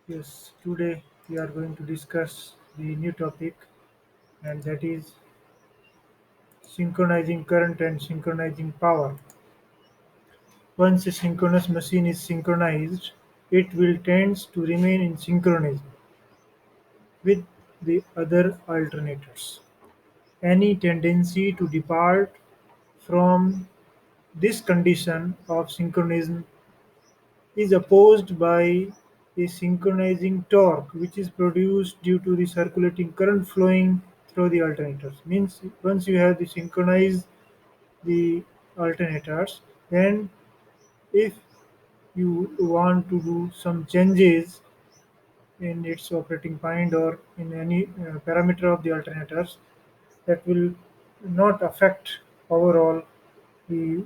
Yes, today we are going to discuss the new topic, and that is synchronizing current and synchronizing power. Once a synchronous machine is synchronized, it will tend to remain in synchronism with the other alternators. Any tendency to depart from this condition of synchronism is opposed by a synchronizing torque which is produced due to the circulating current flowing through the alternators. Means once you have the synchronize the alternators, then if you want to do some changes in its operating point or in any parameter of the alternators, that will not affect overall the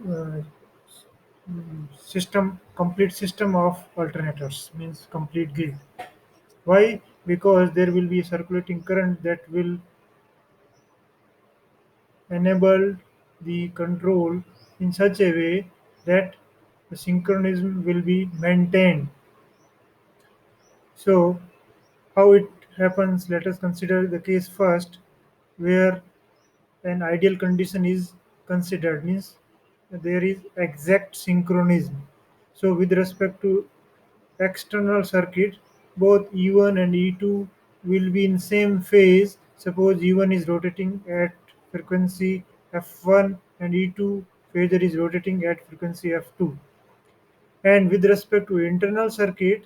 complete system of alternators, means complete grid. Why? Because there will be a circulating current that will enable the control in such a way that the synchronism will be maintained. So, how it happens, let us consider the case first where an ideal condition is considered, means there is exact synchronism. So, with respect to external circuit, both E1 and E2 will be in same phase. Suppose E1 is rotating at frequency F1 and E2 phasor is rotating at frequency F2. And with respect to internal circuit,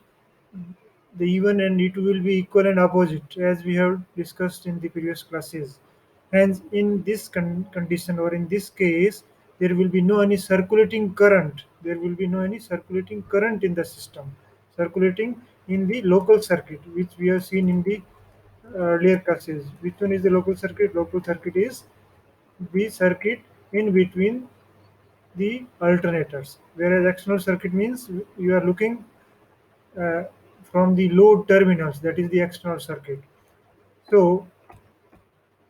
the E1 and E2 will be equal and opposite as we have discussed in the previous classes. Hence, in this condition or in this case, there will be no any circulating current. There will be no any circulating current in the system, circulating in the local circuit, which we have seen in the earlier classes. Which one is the local circuit? Local circuit is the circuit in between the alternators, whereas external circuit means you are looking uh, from the load terminals, that is the external circuit. So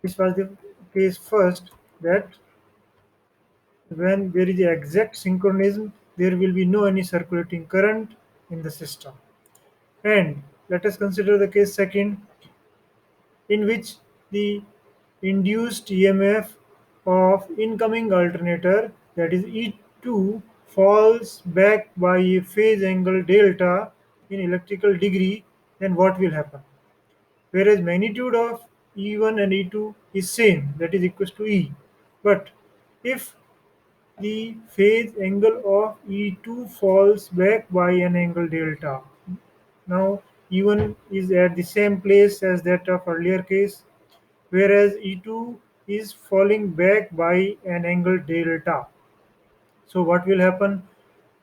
this was the case first, that when there is exact synchronism, there will be no any circulating current in the system. And let us consider the case second, in which the induced EMF of incoming alternator, that is E2, falls back by a phase angle delta in electrical degree. Then what will happen? Whereas magnitude of E1 and E2 is same, that is equals to E. But if the phase angle of E2 falls back by an angle delta, now E1 is at the same place as that of earlier case, whereas E2 is falling back by an angle delta. So what will happen?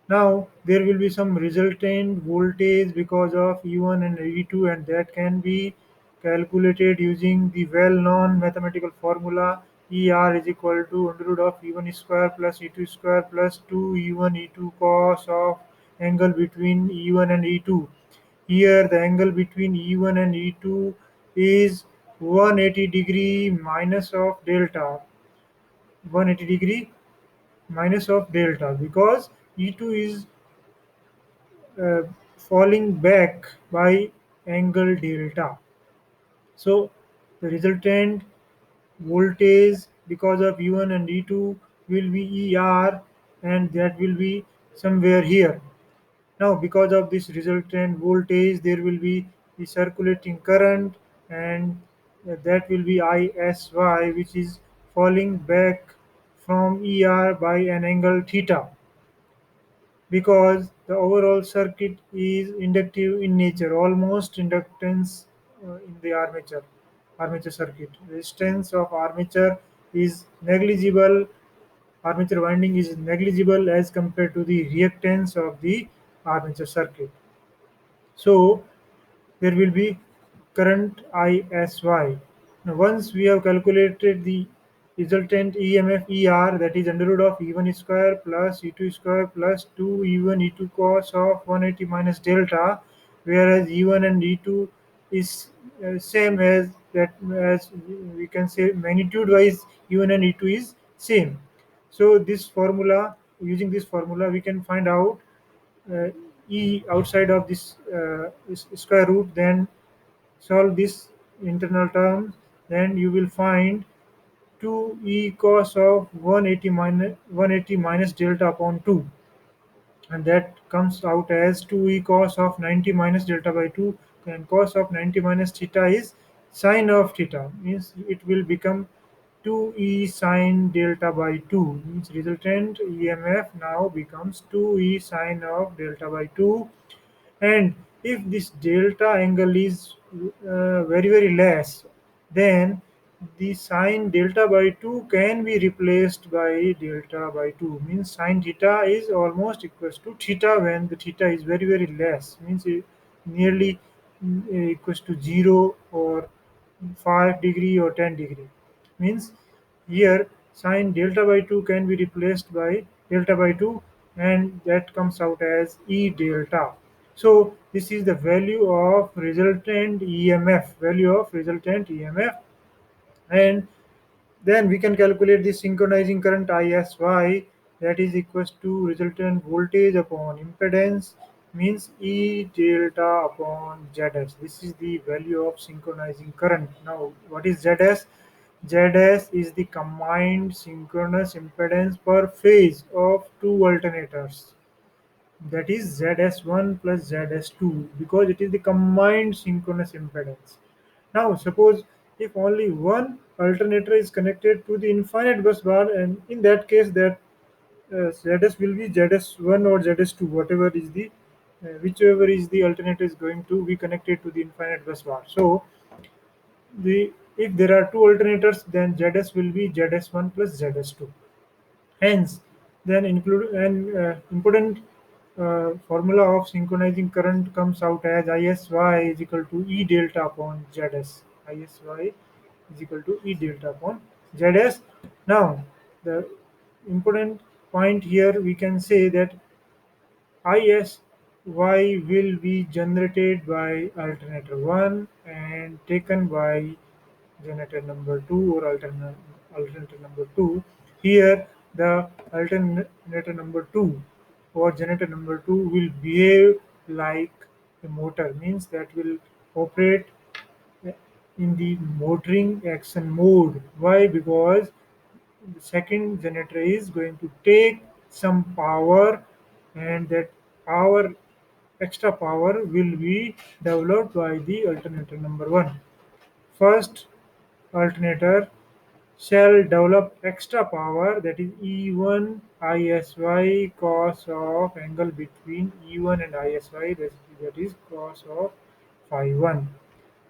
Now there will be some resultant voltage because of E1 and E2, and that can be calculated using the well-known mathematical formula ER is equal to under root of E1 square plus E2 square plus 2 E1 E2 cos of angle between E1 and E2. Here the angle between E1 and E2 is 180 degree minus of delta, 180 degree minus of delta, because E2 is uh, falling back by angle delta. So the resultant voltage because of E1 and E2 will be ER, and that will be somewhere here. Now because of this resultant voltage, there will be the circulating current, and that will be ISY, which is falling back from ER by an angle theta, because the overall circuit is inductive in nature, almost inductance in the armature circuit. Resistance of armature is negligible. Armature winding is negligible as compared to the reactance of the armature circuit. So there will be current ISY. Now, once we have calculated the resultant EMF ER, that is under root of E1 square plus E2 square plus 2 E1 E2 cos of 180 minus delta, whereas E1 and E2 is same as that, as we can say magnitude wise E1 and E2 is same. So this formula, using this formula, we can find out uh, e outside of this square root, then solve this internal term, then you will find 2e cos of 180 minus delta upon 2, and that comes out as 2e cos of 90 minus delta by 2, and cos of 90 minus theta is sine of theta, means it will become 2e sine delta by 2, means resultant emf now becomes 2e sine of delta by 2. And if this delta angle is very less, then the sine delta by 2 can be replaced by delta by 2, means sine theta is almost equals to theta when the theta is very less, means it nearly equals to 0 or 5 degree or 10 degree, means here sine delta by 2 can be replaced by delta by 2, and that comes out as E delta. So this is the value of resultant EMF, and then we can calculate the synchronizing current ISY, that is equals to resultant voltage upon impedance, means E delta upon ZS. This is the value of synchronizing current. Now, what is ZS? ZS is the combined synchronous impedance per phase of two alternators, that is ZS1 plus ZS2, because it is the combined synchronous impedance. Now, suppose if only one alternator is connected to the infinite bus bar, and in that case, that ZS will be ZS1 or ZS2, whatever is the whichever is the alternator is going to be connected to the infinite bus bar. So, the if there are two alternators, then ZS will be ZS1 plus ZS2. Hence, then include an important formula of synchronizing current comes out as ISY is equal to E delta upon ZS. ISY is equal to E delta upon ZS. Now, the important point here, we can say that ISY will be generated by alternator 1 and taken by generator number 2 or alternator number 2. Here, the alternator number 2 or generator number 2 will behave like a motor, means that will operate in the motoring action mode. Why? Because the second generator is going to take some power, and that power, extra power, will be developed by the alternator number 1. First alternator shall develop extra power, that is E1 ISY cos of angle between E1 and ISY, that is cos of phi 1.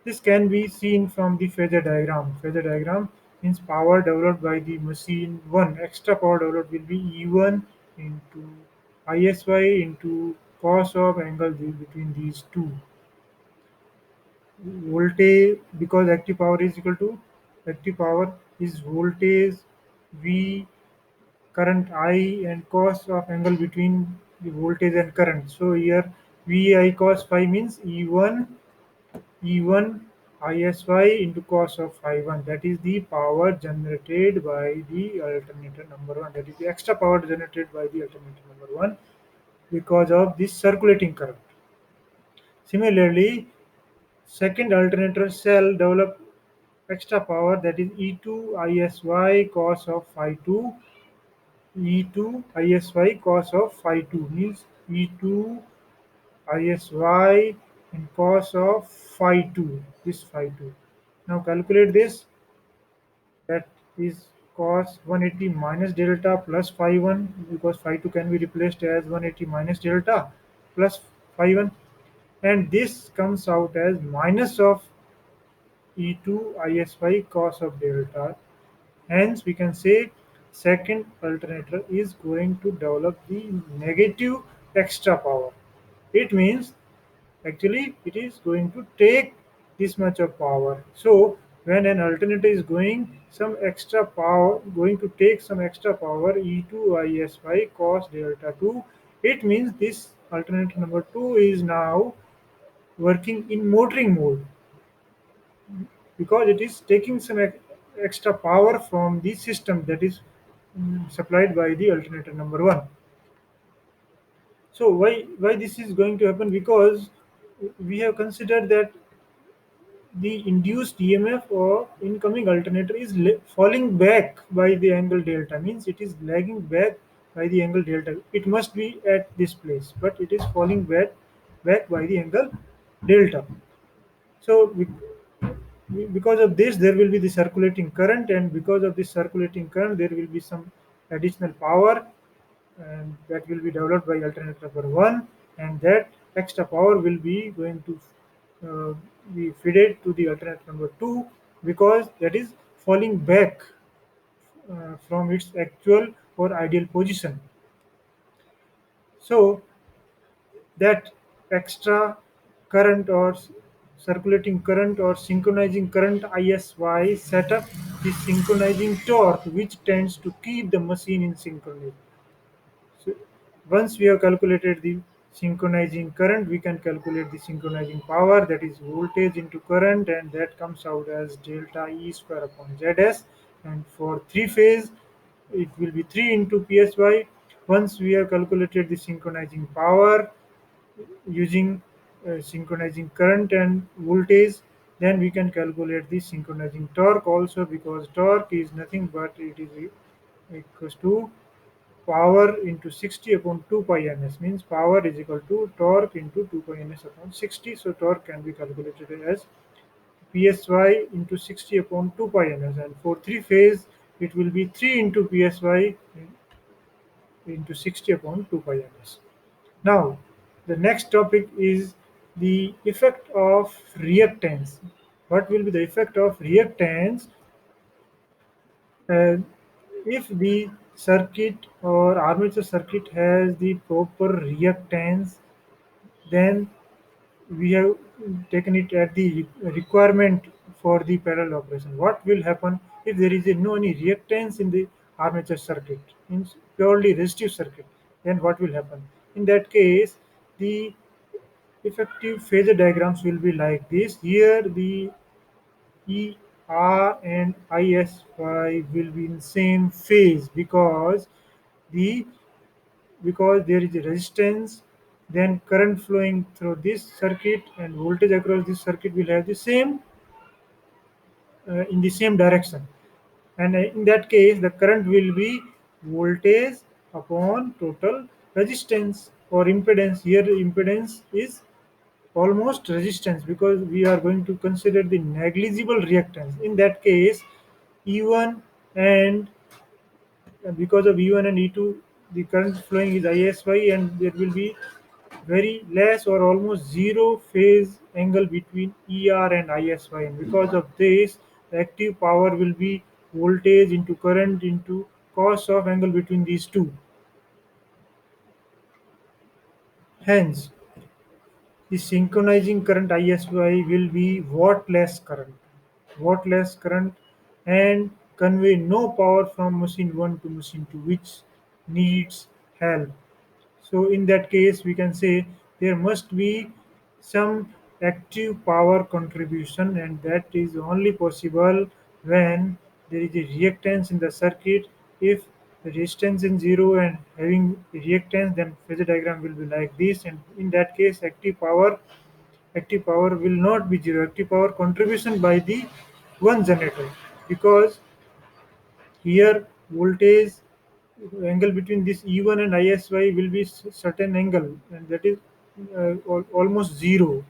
This can be seen from the phasor diagram. Phasor diagram means power developed by the machine 1. Extra power developed will be E1 into ISY into cos of angle between these two. Voltage, because active power is voltage V, current I, and cos of angle between the voltage and current. So here VI cos phi means E1 ISY into cos of phi 1. That is the power generated by the alternator number 1. That is the extra power generated by the alternator number 1 because of this circulating current. Similarly, second alternator shall develop extra power, that is E2 ISY cos of phi 2. E2 ISY cos of phi 2 means E2 ISY and cos of phi 2, this phi 2. Now calculate this, that is cos 180 minus delta plus phi 1, because phi 2 can be replaced as 180 minus delta plus phi 1, and this comes out as minus of E2 ISY cos of delta. Hence, we can say second alternator is going to develop the negative extra power. It means actually it is going to take this much of power. So when an alternator is going to take some extra power, E2 ISY cos delta 2, it means this alternator number 2 is now working in motoring mode, because it is taking some extra power from the system that is supplied by the alternator number 1. So why this is going to happen? Because we have considered that the induced EMF or incoming alternator is falling back by the angle delta, means it is lagging back by the angle delta. It must be at this place, but it is falling back by the angle delta. So because of this, there will be the circulating current, and because of this circulating current, there will be some additional power, and that will be developed by alternator number one, and that extra power will be going to uh, be fed to the alternator number two, because that is falling back from its actual or ideal position. So that extra current or circulating current or synchronizing current ISY set up the synchronizing torque, which tends to keep the machine in synchrony. So once we have calculated the synchronizing current, we can calculate the synchronizing power, that is voltage into current, and that comes out as delta E square upon ZS. And for three phase, it will be 3 into PSY. Once we have calculated the synchronizing power using synchronizing current and voltage, then we can calculate the synchronizing torque also, because torque is nothing but it is equals to power into 60 upon 2 pi ns, means power is equal to torque into 2 pi ns upon 60. So torque can be calculated as psy into 60 upon 2 pi ns, and for three phase it will be 3 into psy into 60 upon 2 pi ns. Now the next topic is the effect of reactance. What will be the effect of reactance uh, if the circuit or armature circuit has the proper reactance? Then we have taken it at the requirement for the parallel operation. What will happen if there is no any reactance in the armature circuit, means purely resistive circuit? Then what will happen? In that case, the effective phasor diagrams will be like this. Here the ER and ISY will be in same phase, the because there is a resistance, then current flowing through this circuit and voltage across this circuit will have the same in the same direction. And in that case, the current will be voltage upon total resistance or impedance. Here the impedance is almost resistance, because we are going to consider the negligible reactance. In that case, E1 and because of E1 and E2, the current flowing is ISY, and there will be very less or almost zero phase angle between ER and ISY. And because of this, the active power will be voltage into current into cos of angle between these two. Hence, the synchronizing current ISY will be wattless current, and convey no power from machine 1 to machine 2, which needs help. So in that case, we can say there must be some active power contribution, and that is only possible when there is a reactance in the circuit. If the resistance is zero and having reactance, then phasor diagram will be like this. And in that case, active power will not be zero. Active power contribution by the one generator, because here voltage angle between this E1 and ISY will be certain angle, and that is almost zero.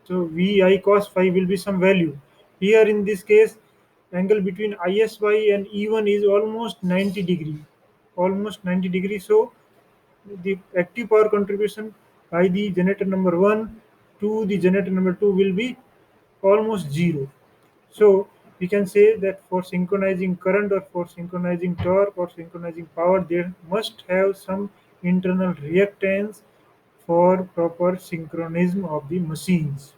So VI cos phi will be some value. Here in this case, angle between ISY and E1 is almost 90 degree, almost 90 degree. So the active power contribution by the generator number one to the generator number two will be almost zero. So we can say that for synchronizing current or for synchronizing torque or synchronizing power, there must have some internal reactance for proper synchronism of the machines.